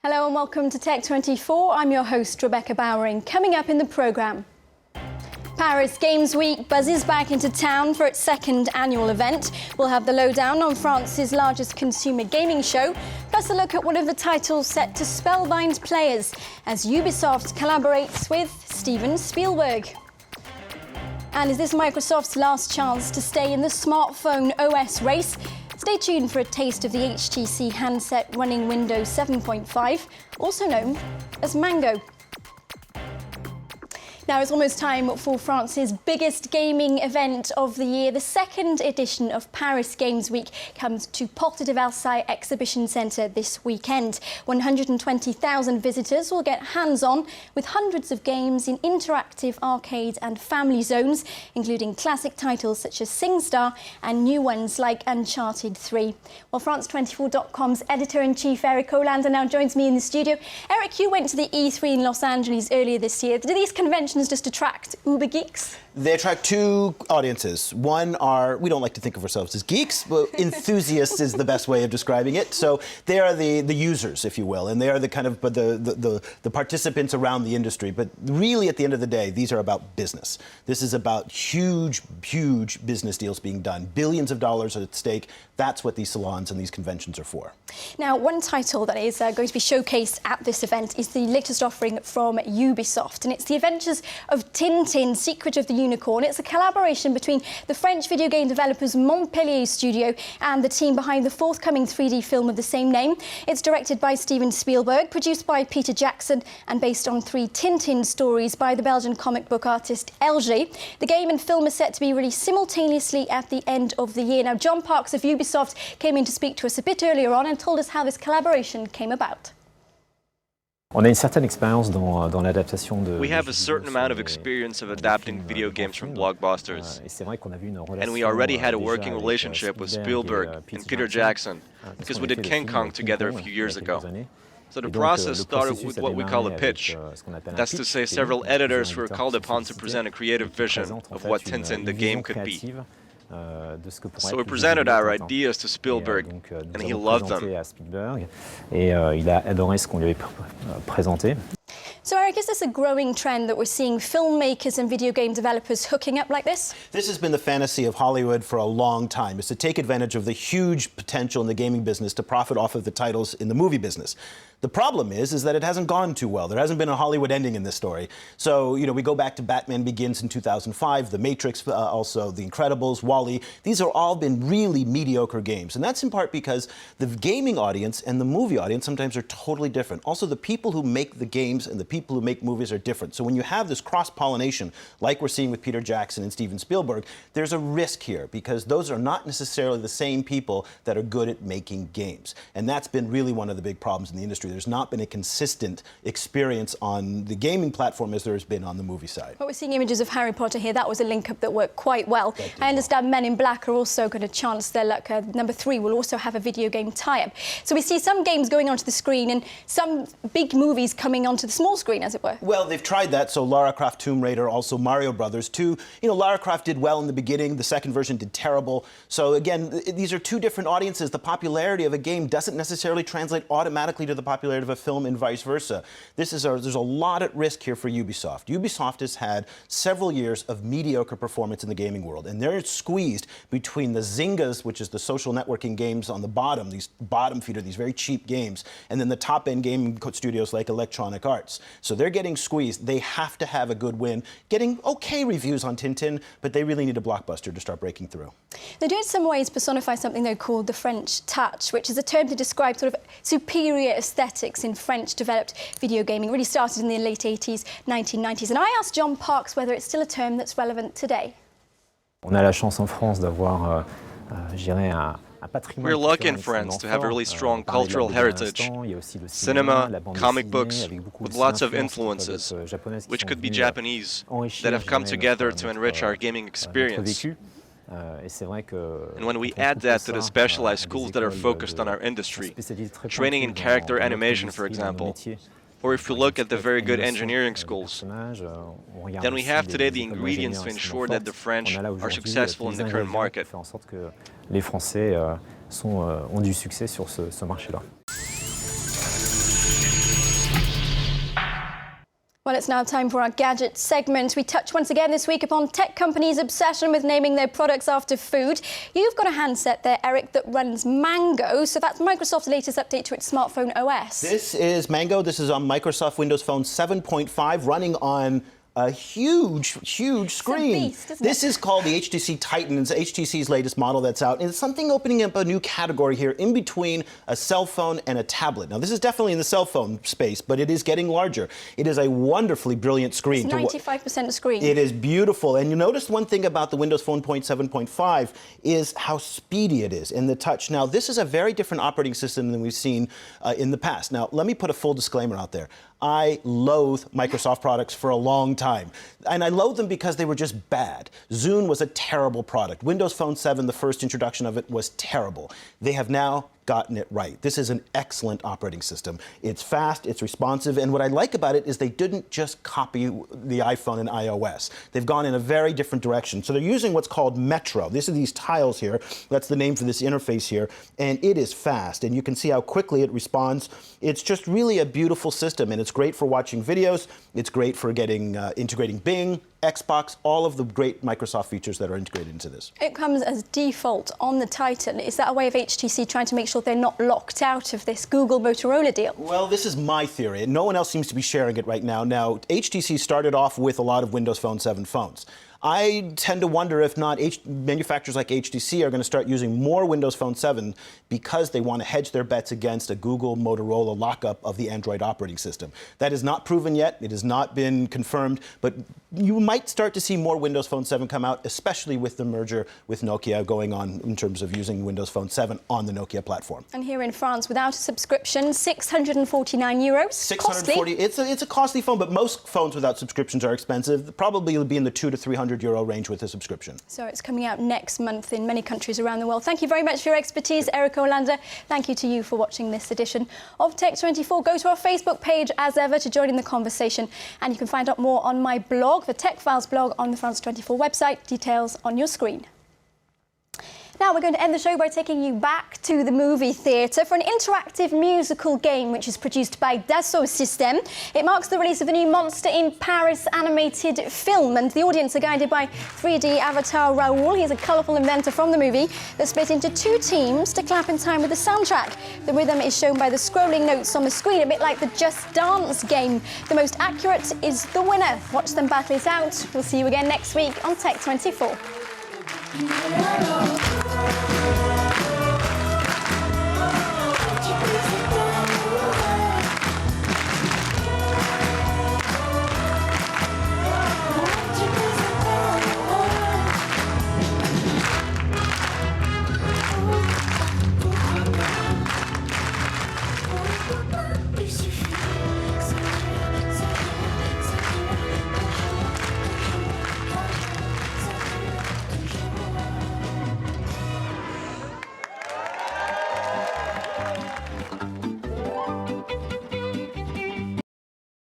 Hello and welcome to Tech24. I'm your host, Rebecca Bowering. Coming up in the programme, Paris Games Week buzzes back into town for its second annual event. We'll have the lowdown on France's largest consumer gaming show, plus a look at one of the titles set to spellbind players as Ubisoft collaborates with Steven Spielberg. And is this Microsoft's last chance to stay in the smartphone OS race? Stay tuned for a taste of the HTC handset running Windows 7.5, also known as Mango. Now it's almost time for France's biggest gaming event of the year. The second edition of Paris Games Week comes to Porte de Versailles Exhibition Centre this weekend. 120,000 visitors will get hands-on with hundreds of games in interactive arcade and family zones, including classic titles such as SingStar and new ones like Uncharted 3. Well, France24.com's editor-in-chief Eric Olander now joins me in the studio. Eric, you went to the E3 in Los Angeles earlier this year. Do these conventions just attract uber geeks? They attract two audiences. One are, we don't like to think of ourselves as geeks, but enthusiasts is the best way of describing it. So they are the users, if you will, and they are the kind of the participants around the industry. But really, at the end of the day, these are about business. This is about huge business deals being done, billions of dollars at stake. That's what these salons and these conventions are for. Now, one title that is going to be showcased at this event is the latest offering from Ubisoft, and it's the adventures of Tintin, Secret of the Unicorn. It's a collaboration between the French video game developers Montpellier Studio and the team behind the forthcoming 3D film of the same name. It's directed by Steven Spielberg, produced by Peter Jackson, and based on 3 Tintin stories by the Belgian comic book artist Hergé. The game and film are set to be released simultaneously at the end of the year. Now, John Parks of Ubisoft came in to speak to us a bit earlier on and told us how this collaboration came about. We have a certain amount of experience of adapting video games from blockbusters, and we already had a working relationship with Spielberg and Peter Jackson because we did King Kong together a few years ago. So the process started with what we call a pitch. That's to say, several editors were called upon to present a creative vision of what Tintin the game could be. So we presented our ideas to Spielberg, and he loved them. So, Eric, is this a growing trend that we're seeing filmmakers and video game developers hooking up like this? This has been the fantasy of Hollywood for a long time, is to take advantage of the huge potential in the gaming business to profit off of the titles in the movie business. The problem is that it hasn't gone too well. There hasn't been a Hollywood ending in this story. So, we go back to Batman Begins in 2005, The Matrix, also The Incredibles, WALL-E. These have all been really mediocre games. And that's in part because the gaming audience and the movie audience sometimes are totally different. Also, the people who make the games and the people who make movies are different. So when you have this cross-pollination, like we're seeing with Peter Jackson and Steven Spielberg, there's a risk here because those are not necessarily the same people that are good at making games. And that's been really one of the big problems in the industry. There's not been a consistent experience on the gaming platform as there has been on the movie side. Well, we're seeing images of Harry Potter here. That was a link-up that worked quite well. I understand Men in Black are also going to chance their luck. Number 3 will also have a video game tie-up. So we see some games going onto the screen and some big movies coming onto the small screen, as it were. Well, they've tried that. So Lara Croft Tomb Raider, also Mario Brothers 2. Lara Croft did well in the beginning. The second version did terrible. So again, these are two different audiences. The popularity of a game doesn't necessarily translate automatically to the popularity of a film and vice versa. There's a lot at risk here for Ubisoft. Ubisoft has had several years of mediocre performance in the gaming world, and they're squeezed between the Zyngas, which is the social networking games on the bottom, these bottom feeder, these very cheap games, and then the top-end gaming studios like Electronic Arts. So they're getting squeezed. They have to have a good win, getting okay reviews on Tintin, but they really need a blockbuster to start breaking through. They do in some ways personify something though called the French touch, which is a term to describe sort of superior aesthetics in French-developed video gaming. It really started in the late 80s, 1990s. And I asked John Parks whether it's still a term that's relevant today. We're lucky in France to have a really strong cultural heritage. Cinema, comic books, with lots of influences, which could be Japanese, that have come together to enrich our gaming experience. And when we add that to the specialized schools that are focused on our industry, training in character animation, for example, or if you look at the very good engineering schools, then we have today the ingredients to ensure that the French are successful in the current market. Les Français ont du succès sur ce marché-là. Well, it's now time for our gadget segment. We touch once again this week upon tech companies' obsession with naming their products after food. You've got a handset there, Eric, that runs Mango. So that's Microsoft's latest update to its smartphone OS. This is Mango. This is on Microsoft Windows Phone 7.5, running on a huge screen. It's a beast, isn't This it? is called the HTC Titan. It's HTC's latest model that's out. And it's something opening up a new category here in between a cell phone and a tablet. Now, this is definitely in the cell phone space, but it is getting larger. It is a wonderfully brilliant screen. It's 95% screen. It is beautiful. And you notice one thing about the Windows Phone 7.5 is how speedy it is in the touch. Now, this is a very different operating system than we've seen in the past. Now, let me put a full disclaimer out there. I loathe Microsoft products for a long time. And I loathe them because they were just bad. Zune was a terrible product. Windows Phone 7, the first introduction of it, was terrible. They have now gotten it right. This is an excellent operating system. It's fast, it's responsive, and what I like about it is they didn't just copy the iPhone and iOS. They've gone in a very different direction. So they're using what's called Metro. These are these tiles here. That's the name for this interface here, and it is fast, and you can see how quickly it responds. It's just really a beautiful system, and it's great for watching videos. It's great for getting integrating Bing, Xbox, all of the great Microsoft features that are integrated into this. It comes as default on the Titan. Is that a way of HTC trying to make sure they're not locked out of this Google-Motorola deal? Well, this is my theory, and no one else seems to be sharing it right now. Now, HTC started off with a lot of Windows Phone 7 phones. I tend to wonder if not manufacturers like HTC are going to start using more Windows Phone 7 because they want to hedge their bets against a Google Motorola lockup of the Android operating system. That is not proven yet. It has not been confirmed, but you might start to see more Windows Phone 7 come out, especially with the merger with Nokia going on in terms of using Windows Phone 7 on the Nokia platform. And here in France, without a subscription, €649. 640. Costly. It's a costly phone, but most phones without subscriptions are expensive. Probably it'll be in the €200 to €300 range with a subscription. So it's coming out next month in many countries around the world. Thank you very much for your expertise, Eric Olander. Thank you to you for watching this edition of Tech24. Go to our Facebook page as ever to join in the conversation, and you can find out more on my blog, the Tech Files blog on the France 24 website. Details on your screen. Now we're going to end the show by taking you back to the movie theatre for an interactive musical game which is produced by Dassault Systèmes. It marks the release of the new Monster in Paris animated film, and the audience are guided by 3D avatar Raoul. He's a colourful inventor from the movie. They're split into two teams to clap in time with the soundtrack. The rhythm is shown by the scrolling notes on the screen, a bit like the Just Dance game. The most accurate is the winner. Watch them battle it out. We'll see you again next week on Tech24.